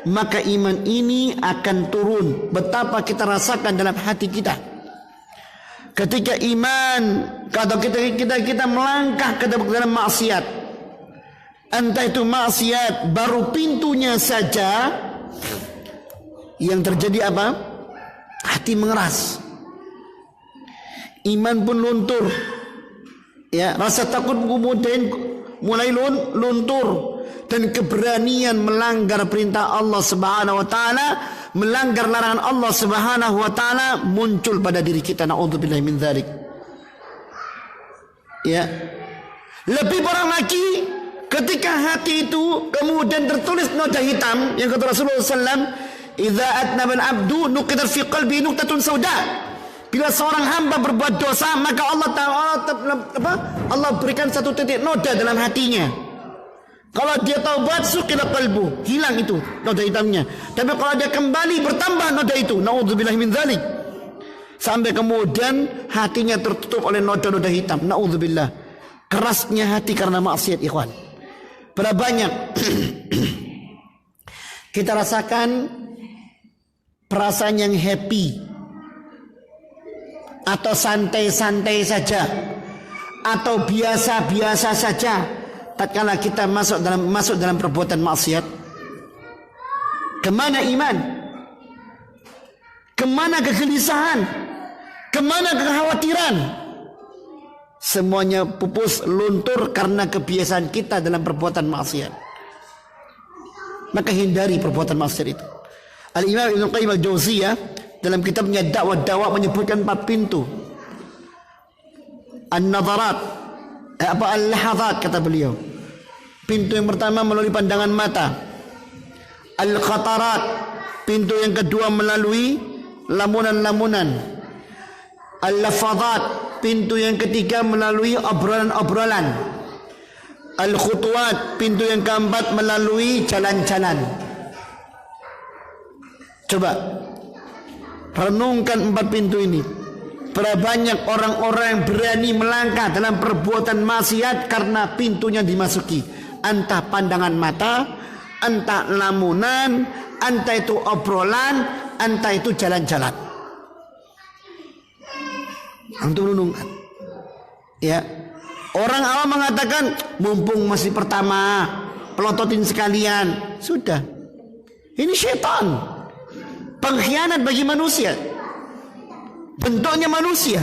maka iman ini akan turun. Betapa kita rasakan dalam hati kita. Ketika iman, atau kita melangkah ke dalam maksiat, entah itu maksiat baru pintunya saja, yang terjadi apa? Hati mengeras, iman pun luntur, ya, rasa takut kemudian mulai luntur, dan keberanian melanggar perintah Allah Subhanahu wa taala, melanggar larangan Allah Subhanahu wa taala muncul pada diri kita. Naudzubillahi min dzalik. Ya. Lebih parah lagi ketika hati itu kemudian tertulis noda hitam yang kata Rasulullah SAW, "Idza atnaba al-'abdu nuqidat fi qalbi nuqtatun sauda." Bila seorang hamba berbuat dosa, maka Allah berikan satu titik noda dalam hatinya. Kalau dia taubat, suqila qalbu, hilang itu noda hitamnya. Tapi kalau dia kembali, bertambah noda itu. Naudzubillahi min dzalik. Sampai kemudian hatinya tertutup oleh noda-noda hitam. Naudzubillah. Kerasnya hati karena maksiat, ikhwan. Berapa banyak kita rasakan perasaan yang happy atau santai-santai saja atau biasa-biasa saja tatkala kita masuk dalam perbuatan maksiat? Kemana iman? Kemana kegelisahan? Kemana kekhawatiran? Semuanya pupus luntur karena kebiasaan kita dalam perbuatan maksiat. Maka hindari perbuatan maksiat itu. Al-Imam Ibnu Qayyim Al-Jauziyah dalam kitabnya Dakwah menyebutkan 4 pintu. An-nadharat, al-lahadhat kata beliau. Pintu yang pertama melalui pandangan mata. Al-khatarat, pintu yang kedua melalui lamunan-lamunan. Al-lafadhat, pintu yang ketiga melalui obrolan-obrolan. Al-khutuwat, pintu yang keempat melalui jalan-jalan. Coba renungkan 4 pintu ini. Berapa banyak orang-orang yang berani melangkah dalam perbuatan maksiat karena pintunya dimasuki. Entah pandangan mata, entah lamunan, entah itu obrolan, entah itu jalan-jalan. Untuk renungkan. Ya. Orang awam mengatakan mumpung masih pertama, pelototin sekalian. Sudah. Ini syaitan. Pengkhianat bagi manusia. Bentuknya manusia,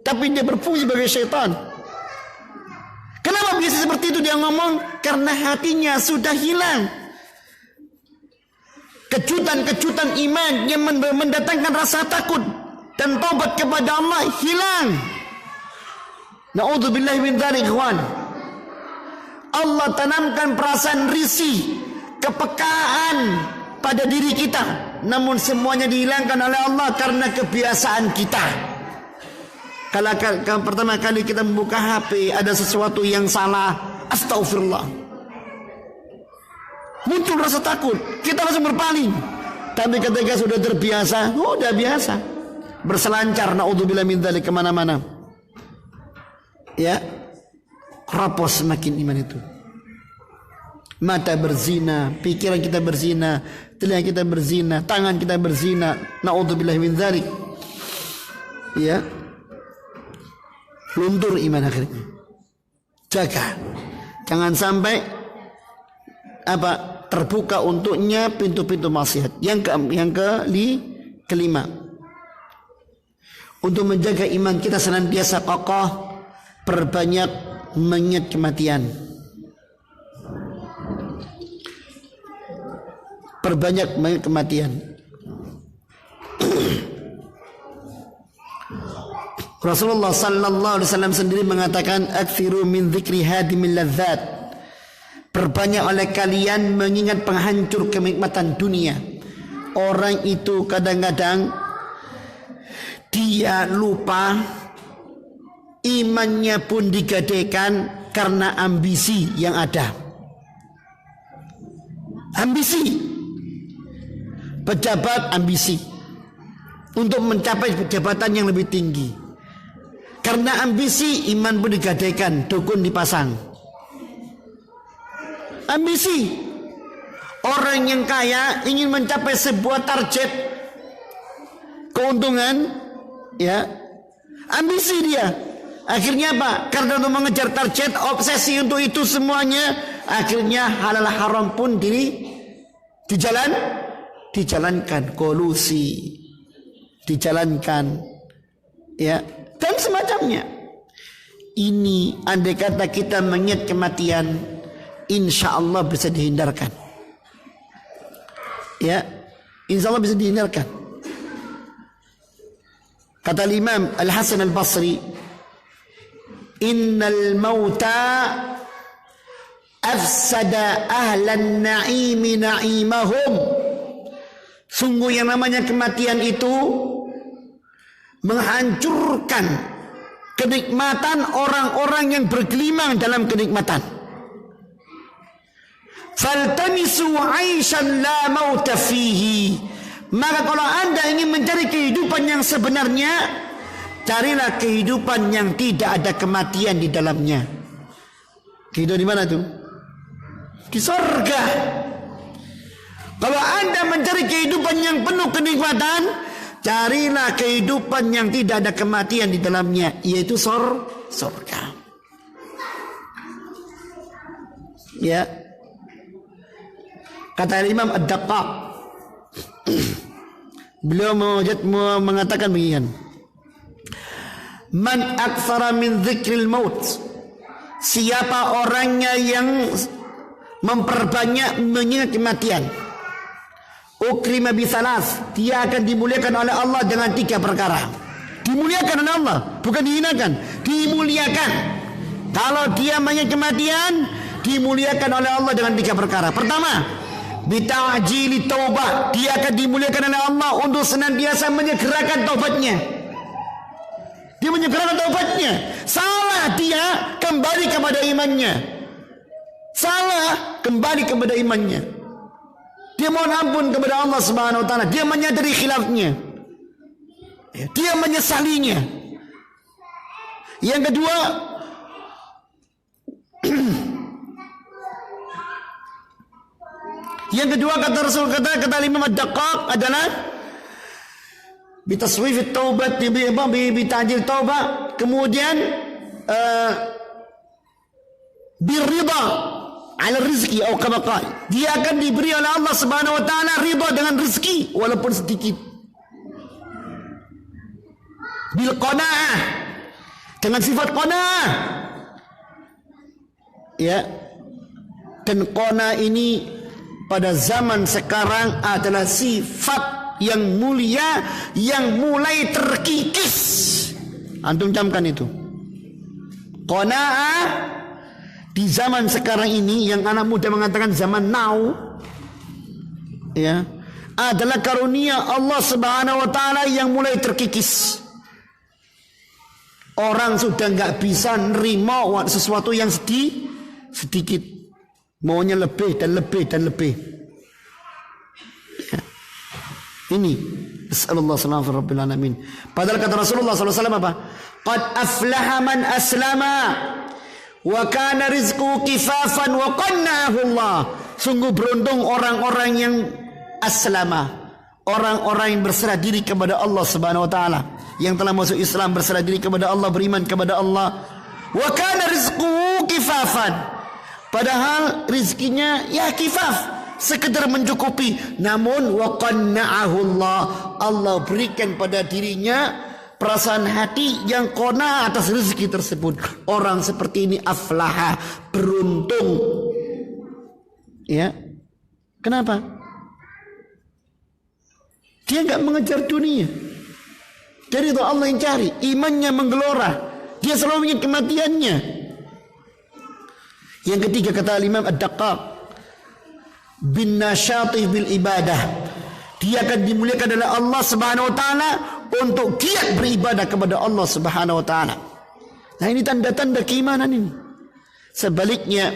tapi dia berfungsi sebagai syaitan. Kenapa biasa seperti itu dia ngomong? Karena hatinya sudah hilang. Kejutan-kejutan iman yang mendatangkan rasa takut dan taubat kepada Allah hilang. Na'udzubillahi min dzalik, ikhwan. Allah tanamkan perasaan risih, kepekaan pada diri kita, namun semuanya dihilangkan oleh Allah karena kebiasaan kita. Kalau pertama kali kita membuka HP ada sesuatu yang salah, astagfirullah, muncul rasa takut, kita langsung berpaling. Tapi ketika sudah terbiasa, udah biasa, berselancar naudzubillah min dzalik kemana-mana. Ya, rapos semakin iman itu. Mata berzina, pikiran kita berzina, telinga kita berzina, tangan kita berzina, naudzubillah min dzalik. Ya, luntur iman akhirnya. Jaga, jangan sampai terbuka untuknya pintu-pintu maksiat. Kelima, untuk menjaga iman kita senantiasa kokoh, perbanyak mengingat kematian. Perbanyak mengingat kematian. Rasulullah sallallahu alaihi wasallam sendiri mengatakan, "Aktsiru min dzikri hadimil ladzat." Perbanyak oleh kalian mengingat penghancur kenikmatan dunia. Orang itu kadang-kadang dia lupa, imannya pun digadaikan karena ambisi yang ada. Ambisi, pejabat ambisi untuk mencapai jabatan yang lebih tinggi. Karena ambisi, iman pun digadaikan, dukun dipasang. Ambisi, orang yang kaya ingin mencapai sebuah target keuntungan, ya, ambisi dia. Akhirnya apa? Karena untuk mengejar target, obsesi untuk itu semuanya, akhirnya halal haram pun dijalankan, kolusi dijalankan, ya, dan semacamnya. Ini andai kata kita mengingat kematian, insya Allah bisa dihindarkan. Ya, insya Allah bisa dihindarkan. Kata Imam Al-Hasan Al-Basri, innal mauta afsada ahlan na'imi na'imahum. Sungguh yang namanya kematian itu menghancurkan kenikmatan orang-orang yang bergelimang dalam kenikmatan. Faltamisu 'aishan la mauta fihi. Maka kalau Anda ingin mencari kehidupan yang sebenarnya, carilah kehidupan yang tidak ada kematian di dalamnya. Kehidupan di mana tuh? Di surga. Kalau Anda mencari kehidupan yang penuh kenikmatan, carilah kehidupan yang tidak ada kematian di dalamnya, yaitu surga. Ya. Kata Imam Ad-Daqqaq, beliau mengatakan begini, man aktsara min dzikril maut, siapa orangnya yang memperbanyak mengingat kematian, ukrima bisalas, dia akan dimuliakan oleh Allah dengan 3 perkara. Dimuliakan oleh Allah, bukan dihinakan, dimuliakan. Kalau dia mengingat kematian, dimuliakan oleh Allah dengan 3 perkara. Pertama, bita'jili taubah, dia akan dimuliakan oleh Allah untuk senantiasa menyegerakan taubatnya. Dia menyegerakan taubatnya. Salah dia, kembali kepada imannya. Salah, kembali kepada imannya. Dia mohon ampun kepada Allah Subhanahu wa taala. Dia menyadari khilafnya. Dia menyesalinya. Yang kedua, kata Rasul, kata Imam Ad-Daqqaq adalah bitaswif taubat, bitajil taubat, kemudian birridha ala rizki atau kama qala, dia akan diberi oleh Allah Subhanahu wa taala ridha dengan rezeki walaupun sedikit. Bil qanaah, dengan sifat qanaah. Ya. Dan qanaah ini pada zaman sekarang adalah sifat yang mulia yang mulai terkikis. Antum camkan itu. Qanaah di zaman sekarang ini, yang anak muda mengatakan zaman now, ya, adalah karunia Allah Subhanahu wa taala yang mulai terkikis. Orang sudah nggak bisa nerima sesuatu yang sedikit, maunya lebih dan lebih dan lebih. Ya. Ini Nasallallahu alaihi rabbil alamin. Padahal kata Rasulullah SAW apa? Qad aflaha man aslama wa kana rizquhu kifafan wa qanna'ahu Allah. Sungguh beruntung orang-orang yang aslama, orang-orang yang berserah diri kepada Allah Subhanahu wa taala, yang telah masuk Islam, berserah diri kepada Allah, beriman kepada Allah. Wa kana rizquhu kifafan, padahal rizkinya ya kifaf, sekedar mencukupi. Namun wa qanna'ahu Allah, Allah berikan pada dirinya perasaan hati yang qana atas rezeki tersebut. Orang seperti ini aflaha, beruntung. Ya. Kenapa? Dia enggak mengejar dunia. Jadi itu Allah yang cari, imannya menggelora. Dia selalu ingat kematiannya. Yang ketiga kata Imam Ad-Daqqaq, bin nasyati bil ibadah, dia akan dimuliakan oleh Allah Subhanahu wa taala untuk giat beribadah kepada Allah Subhanahu wa taala. Nah, ini tanda-tanda keimanan ini. Sebaliknya,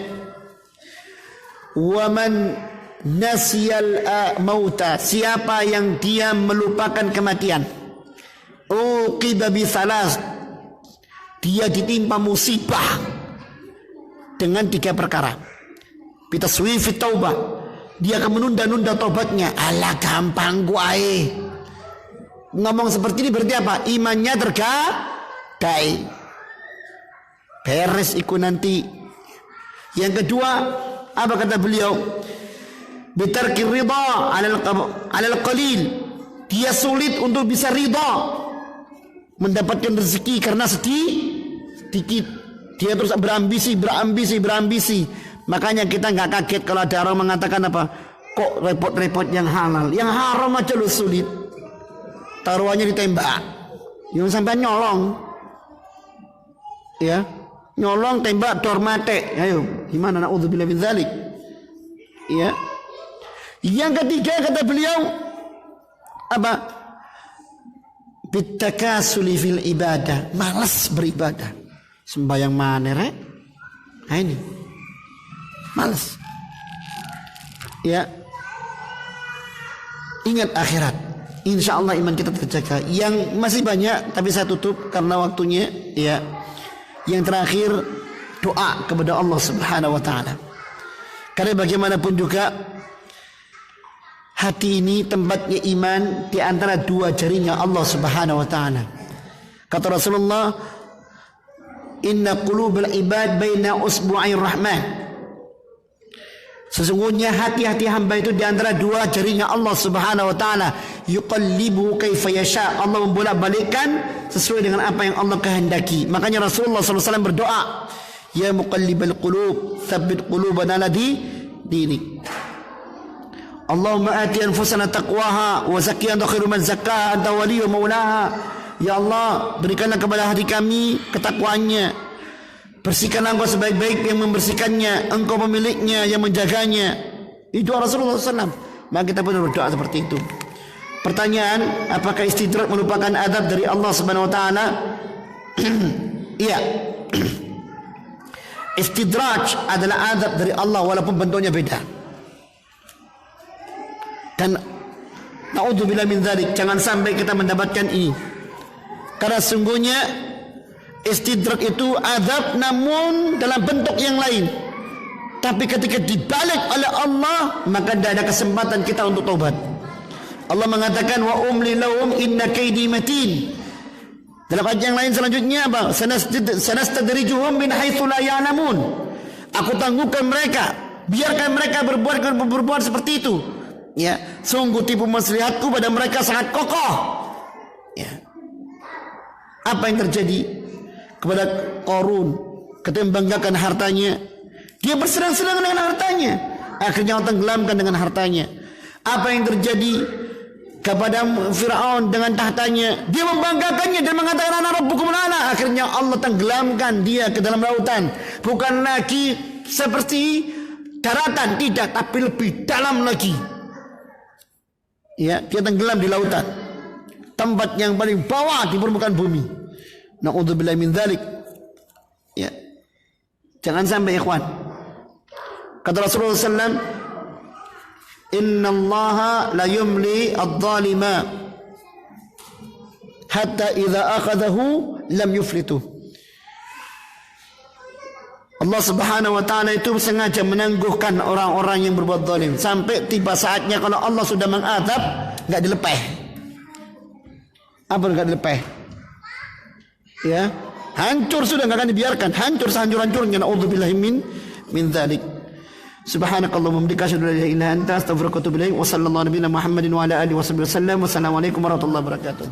wa man nasiyal mauta, siapa yang dia melupakan kematian, uqiba bi salas, dia ditimpa musibah dengan 3 perkara. Bitaswifit taubah, dia akan menunda-nunda taubatnya. Alah, gampang guai. Ngomong seperti ini berarti apa? Imannya tergadai, beres iku nanti. Yang kedua, apa kata beliau? Bitarki ridha alal qalil, dia sulit untuk bisa ridha mendapatkan rezeki karena sedikit. Dia terus berambisi. Makanya kita nggak kaget kalau ada orang mengatakan apa? Kok repot-repot yang halal, yang haram aja lu sulit. Taruhannya ditembak, yang sampai nyolong, ya, nyolong tembak dor mate. Ayo, gimana? Naudzubillah min dzalik. Ya. Yang ketiga kata beliau apa? Bitakasuli fil ibadah, malas beribadah. Sembayang mana rek? Nah ini malas. Ya. Ingat akhirat. Insya Allah iman kita terjaga. Yang masih banyak tapi saya tutup karena waktunya. Ya. Yang terakhir, doa kepada Allah Subhanahu wa taala. Karena bagaimanapun juga Hati ini tempatnya iman di antara dua jarinya Allah Subhanahu wa taala. Kata Rasulullah, "Inna qulubal ibad baina usbu'ir rahman." Sesungguhnya hati-hati hamba itu di antara dua jarinya Allah Subhanahu wa taala. Yuqallibu kaifa yasha. Allah membolak-balikkan sesuai dengan apa yang Allah kehendaki. Makanya Rasulullah SAW berdoa, "Ya muqallibal qulub, tsabbit qulubana ala dinik." Allahumma ati anfusana taqwaha wa zakkiha anta khairu man zakkaha anta waliyyu maulaha. Ya Allah, berikanlah kepada hati kami ketakwaannya. Bersihkanlah Engkau sebaik-baik yang membersihkannya, Engkau pemiliknya yang menjaganya. Itu Rasulullah SAW. Maka kita pun berdoa seperti itu. Pertanyaan, apakah istidraj merupakan adab dari Allah Subhanahu wa taala? Iya. Istidraj adalah adab dari Allah walaupun bentuknya beda. Dan na'udzubillah min dzalik, jangan sampai kita mendapatkan ini. Karena sungguhnya istidrak itu azab namun dalam bentuk yang lain. Tapi ketika dibalik oleh Allah, maka tidak ada kesempatan kita untuk taubat. Allah mengatakan, "Wa umli lahum inna kaidi matin." Dalam ayat yang lain selanjutnya apa? "Sanastadrijuhum min haitsu la ya'lamun." Aku tangguhkan mereka, biarkan mereka berbuat seperti itu. Ya, sungguh tipu muslihatku pada mereka sangat kokoh. Ya. Apa yang terjadi kepada Qarun ketika membanggakan hartanya? Dia bersenang-senang dengan hartanya, akhirnya Allah tenggelamkan dengan hartanya. Apa yang terjadi kepada Fir'aun dengan tahtanya? Dia membanggakannya dan mengatakan, "Ana rabbukum al-a'la." Akhirnya Allah tenggelamkan dia ke dalam lautan. Bukan lagi seperti daratan, tidak, tapi lebih dalam lagi. Ya, dia tenggelam di lautan, tempat yang paling bawah di permukaan bumi. Na'udzubillah min dzalik. Ya, jangan sampai ikhwan. Kata Rasulullah SAW, "Inna Allaha la yumli adh-dhalima hatta idza akhadahu lam yuflitu." Allah Subhanahu wa taala itu sengaja menangguhkan orang-orang yang berbuat zalim sampai tiba saatnya kalau Allah sudah mengadab, enggak dilepeh. Apa enggak dilepeh? Ya, hancur sudah, enggak akan dibiarkan, hancur sehancur-hancurnya. Na'udzubillahi min dzalik. Subhanakallahumma wa bihamdika asyhadu an la ilaha illa anta astaghfiruka wa atubu ilaik. Wa sallallahu nabiyana Muhammadin wa ala alihi wasallam. Wassalamualaikum warahmatullahi wabarakatuh.